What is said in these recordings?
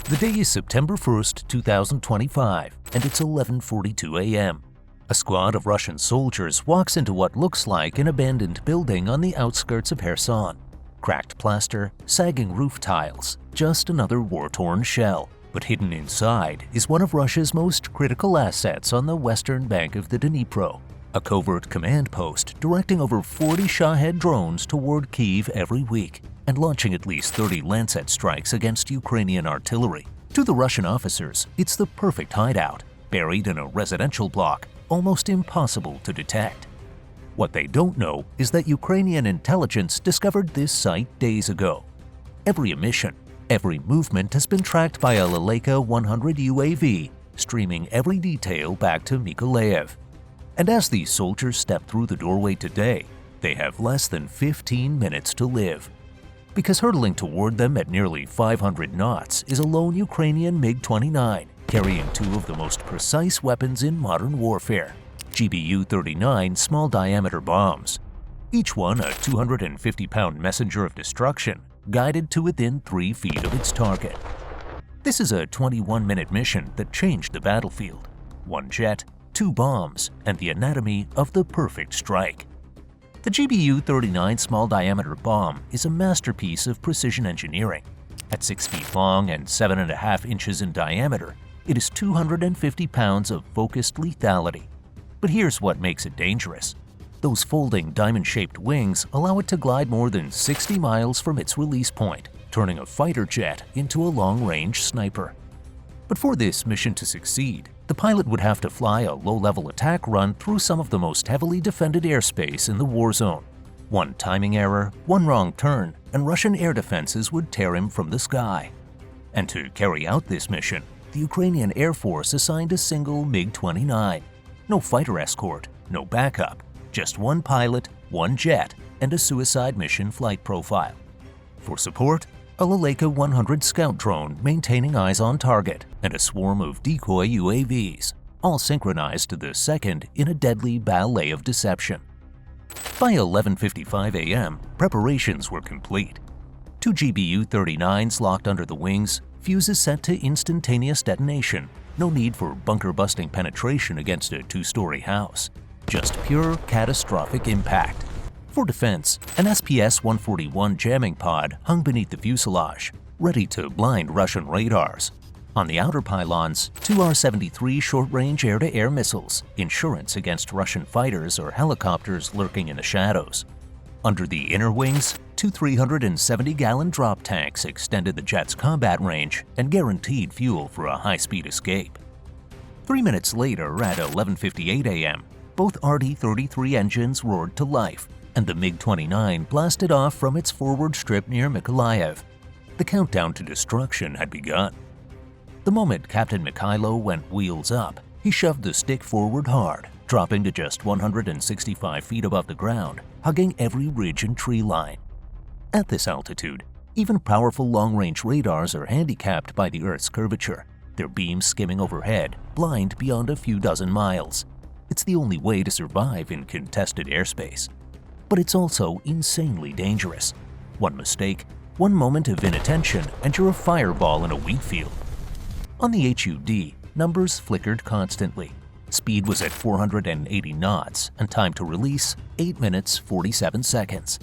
The day is September 1st, 2025, and it's 11:42 a.m. A squad of Russian soldiers walks into what looks like an abandoned building on the outskirts of Kherson. Cracked plaster, sagging roof tiles, just another war-torn shell. But hidden inside is one of Russia's most critical assets on the western bank of the Dnipro, a covert command post directing over 40 Shahed drones toward Kyiv every week and launching at least 30 Lancet strikes against Ukrainian artillery. To the Russian officers, it's the perfect hideout, buried in a residential block, almost impossible to detect. What they don't know is that Ukrainian intelligence discovered this site days ago. Every emission, every movement has been tracked by a Lancet 100 UAV, streaming every detail back to Kyiv. And as these soldiers step through the doorway today, they have less than 15 minutes to live. Because hurtling toward them at nearly 500 knots is a lone Ukrainian MiG-29, carrying two of the most precise weapons in modern warfare, GBU-39 small-diameter bombs. Each one a 250-pound messenger of destruction, guided to within 3 feet of its target. This is a 21-minute mission that changed the battlefield. 1 jet, 2 bombs, and the anatomy of the perfect strike. The GBU-39 small-diameter bomb is a masterpiece of precision engineering. At 6 feet long and 7.5 inches in diameter, it is 250 pounds of focused lethality. But here's what makes it dangerous. Those folding diamond-shaped wings allow it to glide more than 60 miles from its release point, turning a fighter jet into a long-range sniper. But for this mission to succeed, the pilot would have to fly a low-level attack run through some of the most heavily defended airspace in the war zone. One timing error, one wrong turn, and Russian air defenses would tear him from the sky. And to carry out this mission, the Ukrainian Air Force assigned a single MiG-29. No fighter escort, no backup, just one pilot, one jet, and a suicide mission flight profile. For support, a Lancet 100 scout drone maintaining eyes on target, and a swarm of decoy UAVs, all synchronized to the second in a deadly ballet of deception. By 11:55 a.m., preparations were complete. 2 GBU-39s locked under the wings, fuses set to instantaneous detonation, no need for bunker-busting penetration against a 2-story house, just pure catastrophic impact. For defense, an SPS-141 jamming pod hung beneath the fuselage, ready to blind Russian radars. On the outer pylons, 2 R-73 short-range air-to-air missiles, insurance against Russian fighters or helicopters lurking in the shadows. Under the inner wings, 2 370-gallon drop tanks extended the jet's combat range and guaranteed fuel for a high-speed escape. 3 minutes later, at 11:58 a.m., both RD-33 engines roared to life, and the MiG-29 blasted off from its forward strip near Kyiv. The countdown to destruction had begun. The moment Captain Mikhailo went wheels up, he shoved the stick forward hard, dropping to just 165 feet above the ground, hugging every ridge and tree line. At this altitude, even powerful long-range radars are handicapped by the Earth's curvature, their beams skimming overhead, blind beyond a few dozen miles. It's the only way to survive in contested airspace. But it's also insanely dangerous. One mistake, one moment of inattention, and you're a fireball in a wheat field. On the HUD, numbers flickered constantly. Speed was at 480 knots, and time to release, 8 minutes 47 seconds.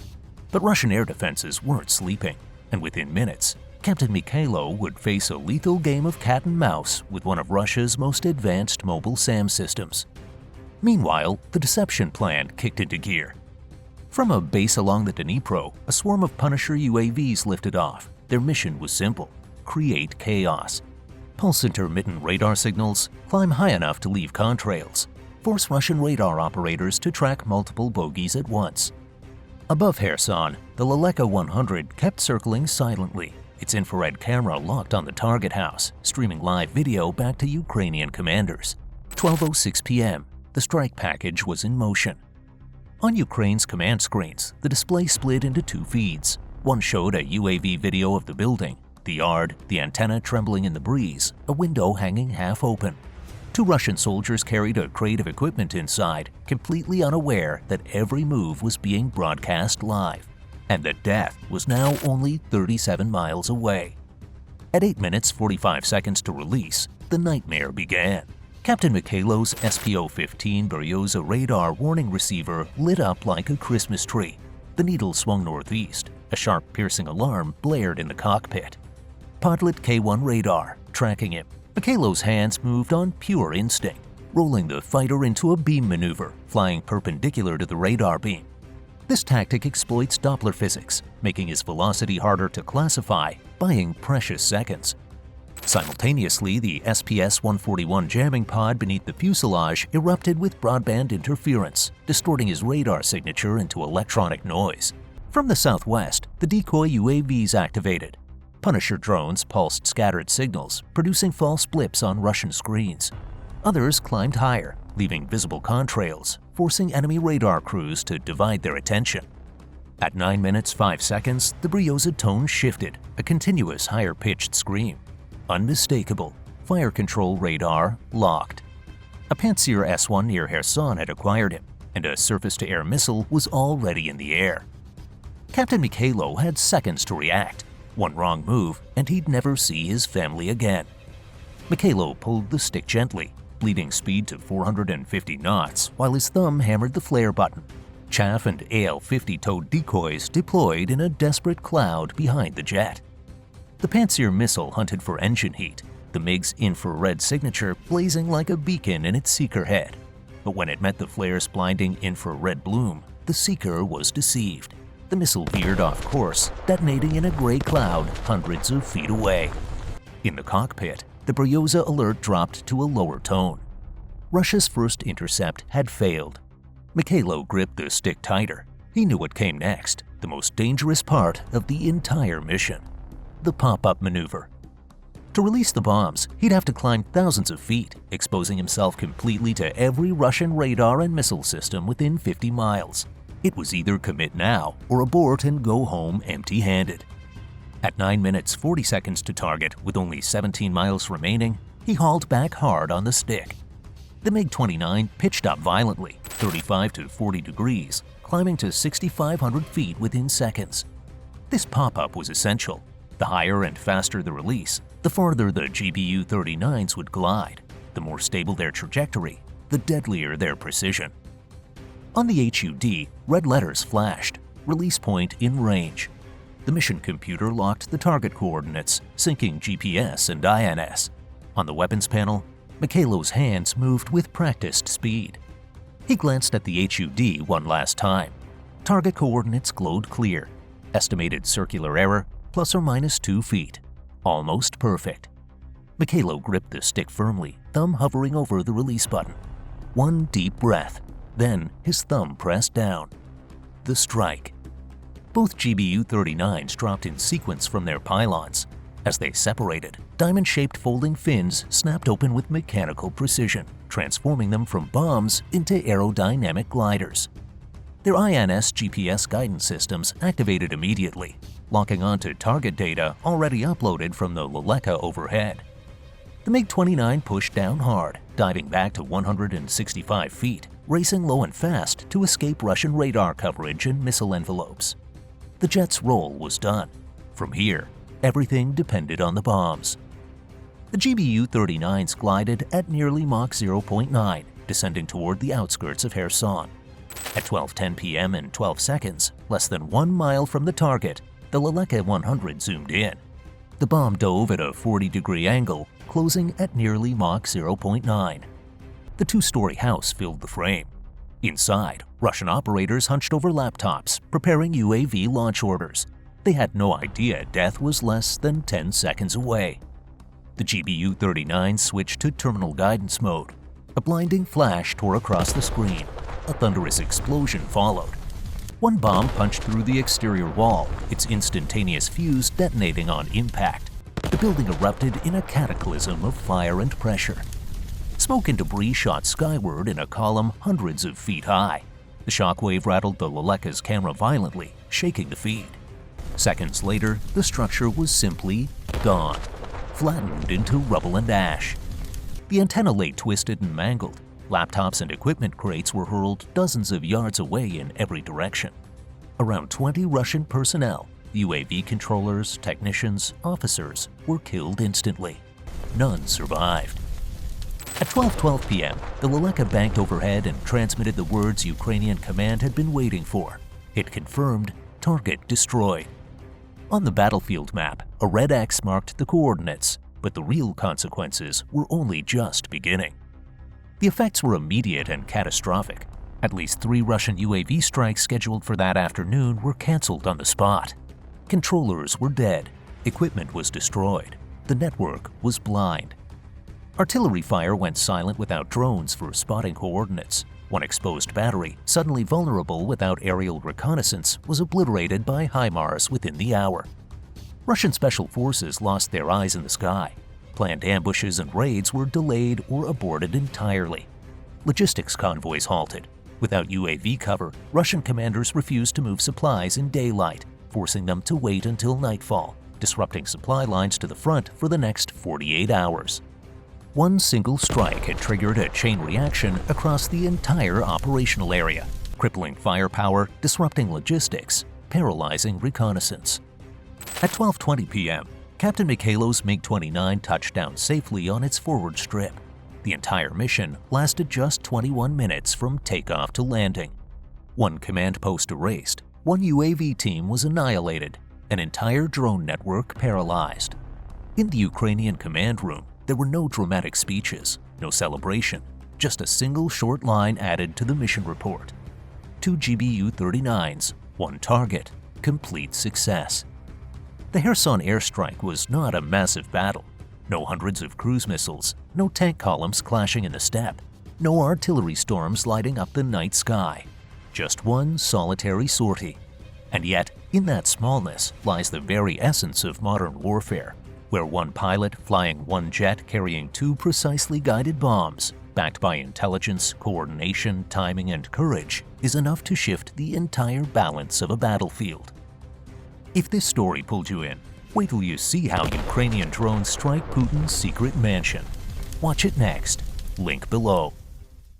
But Russian air defenses weren't sleeping, and within minutes, Captain Mikhailo would face a lethal game of cat and mouse with one of Russia's most advanced mobile SAM systems. Meanwhile, the deception plan kicked into gear. From a base along the Dnipro, a swarm of Punisher UAVs lifted off. Their mission was simple: create chaos. Pulse intermittent radar signals, climb high enough to leave contrails, force Russian radar operators to track multiple bogies at once. Above Kherson, the Lancet 100 kept circling silently, its infrared camera locked on the target house, streaming live video back to Ukrainian commanders. 12:06 p.m., the strike package was in motion. On Ukraine's command screens, the display split into 2 feeds. One showed a UAV video of the building, the yard, the antenna trembling in the breeze, a window hanging half open. 2 Russian soldiers carried a crate of equipment inside, completely unaware that every move was being broadcast live, and that death was now only 37 miles away. At 8 minutes 45 seconds to release, the nightmare began. Captain Mikhailo's SPO-15 Beryoza radar warning receiver lit up like a Christmas tree. The needle swung northeast. A sharp, piercing alarm blared in the cockpit. Podlet K-1 radar, tracking him. Mikhailo's hands moved on pure instinct, rolling the fighter into a beam maneuver, flying perpendicular to the radar beam. This tactic exploits Doppler physics, making his velocity harder to classify, buying precious seconds. Simultaneously, the SPS-141 jamming pod beneath the fuselage erupted with broadband interference, distorting his radar signature into electronic noise. From the southwest, the decoy UAVs activated. Punisher drones pulsed scattered signals, producing false blips on Russian screens. Others climbed higher, leaving visible contrails, forcing enemy radar crews to divide their attention. At 9 minutes 5 seconds, the Beryoza tone shifted, a continuous higher-pitched scream. Unmistakable. Fire control radar locked. A Pantsir S-1 near Kherson had acquired him, and a surface-to-air missile was already in the air. Captain Mikhailo had seconds to react. One wrong move, and he'd never see his family again. Mikhailo pulled the stick gently, bleeding speed to 450 knots, while his thumb hammered the flare button. Chaff and AL-50 towed decoys deployed in a desperate cloud behind the jet. The Pantsir missile hunted for engine heat, the MiG's infrared signature blazing like a beacon in its seeker head. But when it met the flare's blinding infrared bloom, the seeker was deceived. The missile veered off course, detonating in a gray cloud hundreds of feet away. In the cockpit, the Beryoza alert dropped to a lower tone. Russia's first intercept had failed. Mikhailo gripped the stick tighter. He knew what came next, the most dangerous part of the entire mission. The pop-up maneuver. To release the bombs, he'd have to climb thousands of feet, exposing himself completely to every Russian radar and missile system within 50 miles. It was either commit now or abort and go home empty-handed. At 9 minutes 40 seconds to target, with only 17 miles remaining, he hauled back hard on the stick. The MiG-29 pitched up violently, 35 to 40 degrees, climbing to 6,500 feet within seconds. This pop-up was essential. The higher and faster the release, the farther the GBU-39s would glide. The more stable their trajectory, the deadlier their precision. On the HUD, red letters flashed, release point in range. The mission computer locked the target coordinates, syncing GPS and INS. On the weapons panel, Mikhailo's hands moved with practiced speed. He glanced at the HUD one last time. Target coordinates glowed clear. Estimated circular error, plus or minus 2 feet. Almost perfect. Mikhailo gripped the stick firmly, thumb hovering over the release button. One deep breath, then his thumb pressed down. The strike. Both GBU-39s dropped in sequence from their pylons. As they separated, diamond-shaped folding fins snapped open with mechanical precision, transforming them from bombs into aerodynamic gliders. Their INS GPS guidance systems activated immediately, locking onto target data already uploaded from the Laleka overhead. The MiG-29 pushed down hard, diving back to 165 feet, racing low and fast to escape Russian radar coverage and missile envelopes. The jet's role was done. From here, everything depended on the bombs. The GBU-39s glided at nearly Mach 0.9, descending toward the outskirts of Kherson. At 12:10 p.m. and 12 seconds, less than 1 mile from the target, the Laleka 100 zoomed in. The bomb dove at a 40-degree angle, closing at nearly Mach 0.9. The two-story house filled the frame. Inside, Russian operators hunched over laptops, preparing UAV launch orders. They had no idea death was less than 10 seconds away. The GBU-39 switched to terminal guidance mode. A blinding flash tore across the screen. A thunderous explosion followed. One bomb punched through the exterior wall, its instantaneous fuse detonating on impact. The building erupted in a cataclysm of fire and pressure. Smoke and debris shot skyward in a column hundreds of feet high. The shockwave rattled the Laleka's camera violently, shaking the feed. Seconds later, the structure was simply gone, flattened into rubble and ash. The antenna lay twisted and mangled. Laptops and equipment crates were hurled dozens of yards away in every direction. Around 20 Russian personnel, UAV controllers, technicians, officers were killed instantly. None survived. At 12:12 p.m., the Lancet banked overhead and transmitted the words Ukrainian command had been waiting for. It confirmed, target destroyed. On the battlefield map, a red X marked the coordinates, but the real consequences were only just beginning. The effects were immediate and catastrophic. At least 3 Russian UAV strikes scheduled for that afternoon were cancelled on the spot. Controllers were dead, equipment was destroyed, the network was blind. Artillery fire went silent without drones for spotting coordinates. One exposed battery, suddenly vulnerable without aerial reconnaissance, was obliterated by HIMARS within the hour. Russian special forces lost their eyes in the sky. Planned ambushes and raids were delayed or aborted entirely. Logistics convoys halted. Without UAV cover, Russian commanders refused to move supplies in daylight, forcing them to wait until nightfall, disrupting supply lines to the front for the next 48 hours. One single strike had triggered a chain reaction across the entire operational area, crippling firepower, disrupting logistics, paralyzing reconnaissance. At 12:20 p.m., Captain Mikhailo's MiG-29 touched down safely on its forward strip. The entire mission lasted just 21 minutes from takeoff to landing. One command post erased, one UAV team was annihilated, an entire drone network paralyzed. In the Ukrainian command room, there were no dramatic speeches, no celebration, just a single short line added to the mission report. 2 GBU-39s, 1 target, complete success. The Kherson airstrike was not a massive battle. No hundreds of cruise missiles, no tank columns clashing in the steppe, no artillery storms lighting up the night sky. Just one solitary sortie. And yet, in that smallness lies the very essence of modern warfare, where one pilot flying one jet carrying 2 precisely guided bombs, backed by intelligence, coordination, timing, and courage, is enough to shift the entire balance of a battlefield. If this story pulled you in, wait till you see how Ukrainian drones strike Putin's secret mansion. Watch it next. Link below.